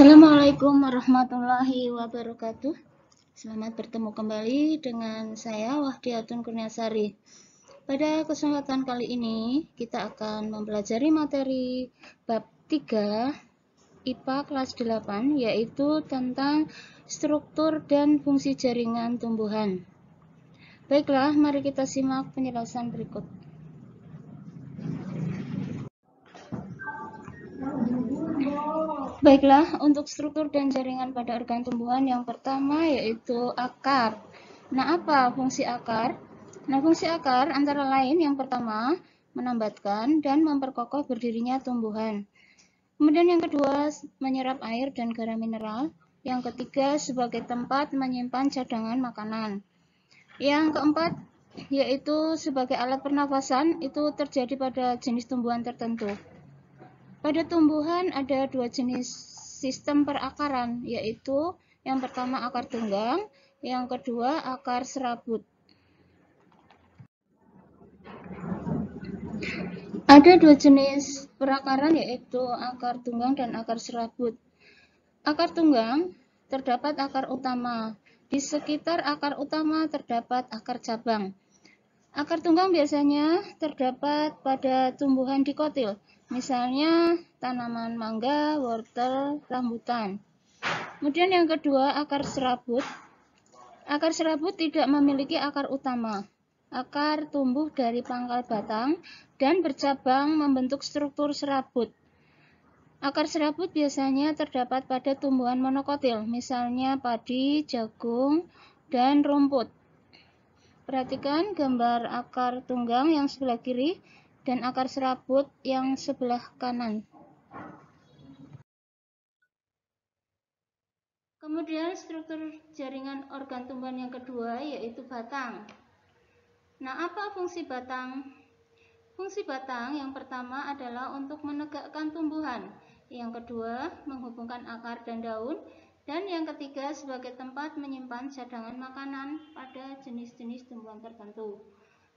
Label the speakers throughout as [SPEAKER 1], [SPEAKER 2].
[SPEAKER 1] Assalamualaikum warahmatullahi wabarakatuh. Selamat bertemu kembali dengan saya Wahdiatun Kurniasari. Pada kesempatan kali ini kita akan mempelajari materi bab 3 IPA kelas 8, yaitu tentang struktur dan fungsi jaringan tumbuhan. Baiklah, mari kita simak penjelasan berikut. Baiklah, untuk struktur dan jaringan pada organ tumbuhan yang pertama yaitu akar. Nah, apa fungsi akar? Nah, fungsi akar antara lain yang pertama, menambatkan dan memperkokoh berdirinya tumbuhan. Kemudian yang kedua, menyerap air dan garam mineral. Yang ketiga, sebagai tempat menyimpan cadangan makanan. Yang keempat, yaitu sebagai alat pernafasan, itu terjadi pada jenis tumbuhan tertentu. Pada tumbuhan ada dua jenis sistem perakaran, yaitu yang pertama akar tunggang, yang kedua akar serabut. Ada dua jenis perakaran, yaitu akar tunggang dan akar serabut. Akar tunggang terdapat akar utama. Di sekitar akar utama terdapat akar cabang. Akar tunggang biasanya terdapat pada tumbuhan dikotil, misalnya tanaman mangga, wortel, rambutan. Kemudian yang kedua, akar serabut. Akar serabut tidak memiliki akar utama. Akar tumbuh dari pangkal batang dan bercabang membentuk struktur serabut. Akar serabut biasanya terdapat pada tumbuhan monokotil, misalnya padi, jagung, dan rumput. Perhatikan gambar akar tunggang yang sebelah kiri dan akar serabut yang sebelah kanan. Kemudian struktur jaringan organ tumbuhan yang kedua yaitu batang. Nah, apa fungsi batang? Fungsi batang yang pertama adalah untuk menegakkan tumbuhan, yang kedua menghubungkan akar dan daun, dan yang ketiga sebagai tempat menyimpan cadangan makanan pada jenis-jenis tumbuhan tertentu.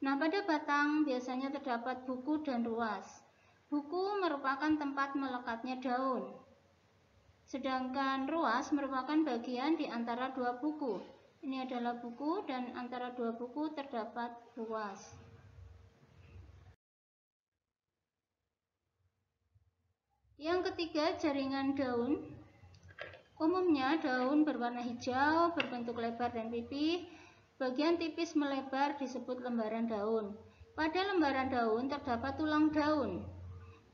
[SPEAKER 1] Nah, pada batang biasanya terdapat buku dan ruas. Buku merupakan tempat melekatnya daun, sedangkan ruas merupakan bagian di antara dua buku. Ini adalah buku dan antara dua buku terdapat ruas. Yang ketiga, jaringan daun. Umumnya daun berwarna hijau, berbentuk lebar dan pipih. Bagian tipis melebar disebut lembaran daun. Pada lembaran daun terdapat tulang daun.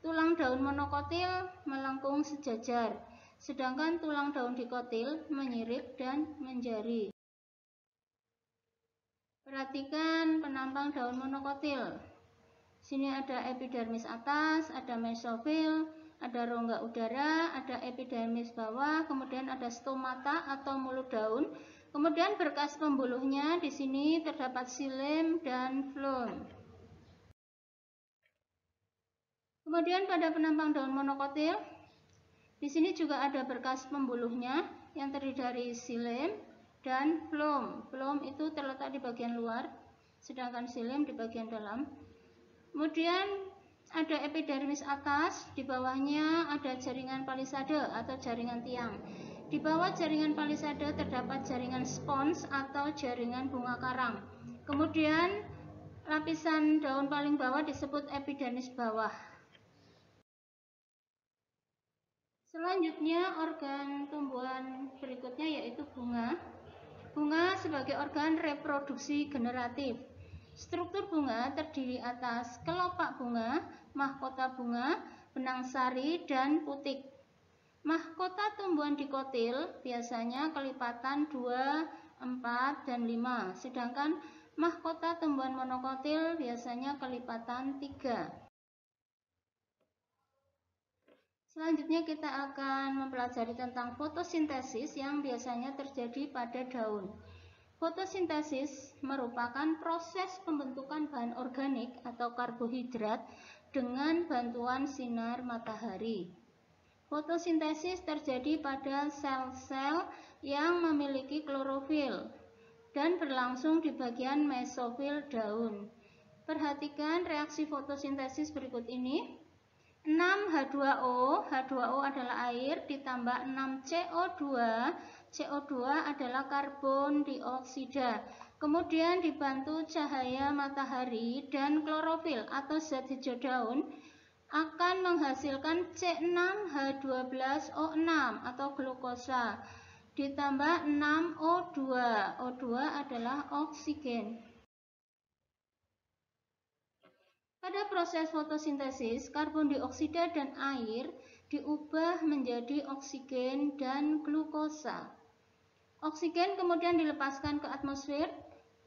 [SPEAKER 1] Tulang daun monokotil melengkung sejajar, sedangkan tulang daun dikotil menyirip dan menjari. Perhatikan penampang daun monokotil. Sini ada epidermis atas, ada mesofil, ada rongga udara, ada epidermis bawah, kemudian ada stomata atau mulut daun. Kemudian berkas pembuluhnya di sini terdapat xilem dan floem. Kemudian pada penampang daun monokotil, di sini juga ada berkas pembuluhnya yang terdiri dari xilem dan floem. Floem itu terletak di bagian luar, sedangkan xilem di bagian dalam. Kemudian ada epidermis atas, di bawahnya ada jaringan palisade atau jaringan tiang. Di bawah jaringan palisade terdapat jaringan spons atau jaringan bunga karang. Kemudian lapisan daun paling bawah disebut epidermis bawah. Selanjutnya organ tumbuhan berikutnya yaitu bunga. Bunga sebagai organ reproduksi generatif. Struktur bunga terdiri atas kelopak bunga, mahkota bunga, benang sari, dan putik. Mahkota tumbuhan dikotil biasanya kelipatan 2, 4, dan 5, sedangkan mahkota tumbuhan monokotil biasanya kelipatan 3. Selanjutnya kita akan mempelajari tentang fotosintesis yang biasanya terjadi pada daun. Fotosintesis merupakan proses pembentukan bahan organik atau karbohidrat dengan bantuan sinar matahari. Fotosintesis terjadi pada sel-sel yang memiliki klorofil dan berlangsung di bagian mesofil daun. Perhatikan reaksi fotosintesis berikut ini. 6H2O, H2O adalah air, ditambah 6CO2, CO2 adalah karbon dioksida. Kemudian dibantu cahaya matahari dan klorofil atau zat hijau daun akan menghasilkan C6H12O6 atau glukosa, ditambah 6O2. O2 adalah oksigen. Pada proses fotosintesis, karbon dioksida dan air diubah menjadi oksigen dan glukosa. Oksigen kemudian dilepaskan ke atmosfer,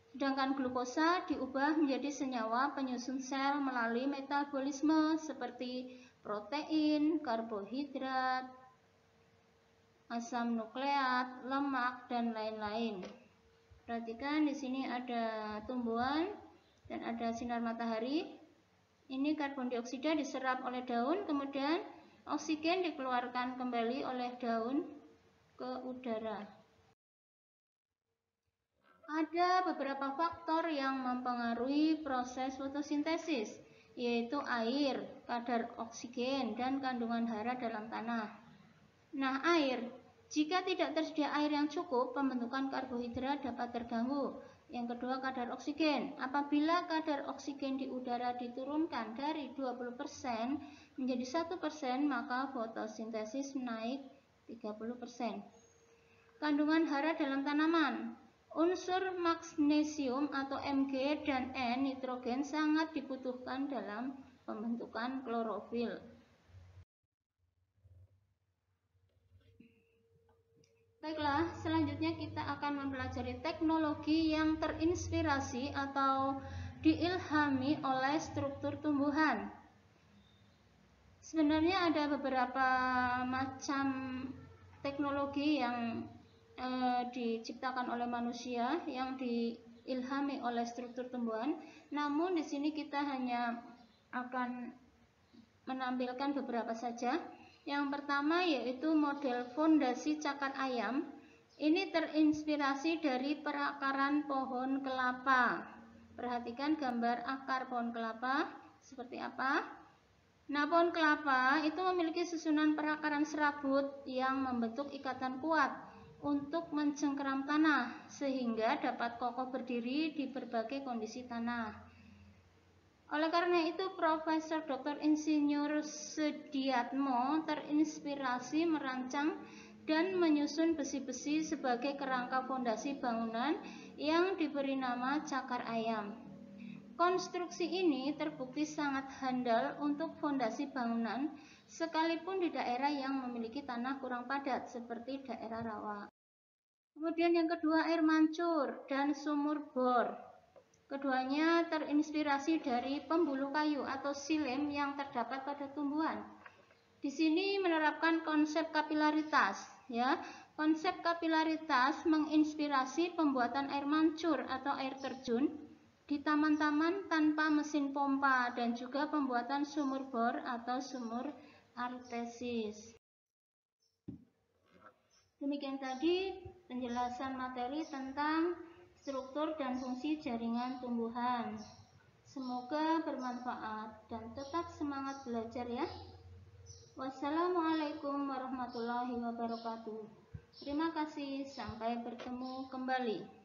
[SPEAKER 1] sedangkan glukosa diubah menjadi senyawa penyusun sel melalui metabolisme seperti protein, karbohidrat, asam nukleat, lemak, dan lain-lain. Perhatikan di sini ada tumbuhan dan ada sinar matahari. Ini karbon dioksida diserap oleh daun, kemudian oksigen dikeluarkan kembali oleh daun ke udara. Ada beberapa faktor yang mempengaruhi proses fotosintesis, yaitu air, kadar oksigen, dan kandungan hara dalam tanah. Nah, air. Jika tidak tersedia air yang cukup, pembentukan karbohidrat dapat terganggu. Yang kedua, kadar oksigen. Apabila kadar oksigen di udara diturunkan dari 20% menjadi 1%, maka fotosintesis naik 30%. Kandungan hara dalam tanaman. Unsur magnesium atau Mg dan N nitrogen sangat dibutuhkan dalam pembentukan klorofil. Baiklah, selanjutnya kita akan mempelajari teknologi yang terinspirasi atau diilhami oleh struktur tumbuhan. Sebenarnya ada beberapa macam teknologi yang diciptakan oleh manusia yang diilhami oleh struktur tumbuhan. Namun di sini kita hanya akan menampilkan beberapa saja. Yang pertama yaitu model fondasi cakar ayam. Ini terinspirasi dari perakaran pohon kelapa. Perhatikan gambar akar pohon kelapa seperti apa. Nah, pohon kelapa itu memiliki susunan perakaran serabut yang membentuk ikatan kuat untuk mencengkeram tanah sehingga dapat kokoh berdiri di berbagai kondisi tanah. Oleh karena itu, Profesor Dr. Insinyur Sediatmo terinspirasi merancang dan menyusun besi-besi sebagai kerangka fondasi bangunan yang diberi nama cakar ayam. Konstruksi ini terbukti sangat handal untuk fondasi bangunan, sekalipun di daerah yang memiliki tanah kurang padat seperti daerah rawa. Kemudian yang kedua, air mancur dan sumur bor. Keduanya terinspirasi dari pembuluh kayu atau silem yang terdapat pada tumbuhan. Di sini menerapkan konsep kapilaritas, ya. Konsep kapilaritas menginspirasi pembuatan air mancur atau air terjun di taman-taman tanpa mesin pompa dan juga pembuatan sumur bor atau sumur artesis. Demikian tadi penjelasan materi tentang struktur dan fungsi jaringan tumbuhan. Semoga bermanfaat dan tetap semangat belajar ya. Wassalamualaikum warahmatullahi wabarakatuh. Terima kasih, sampai bertemu kembali.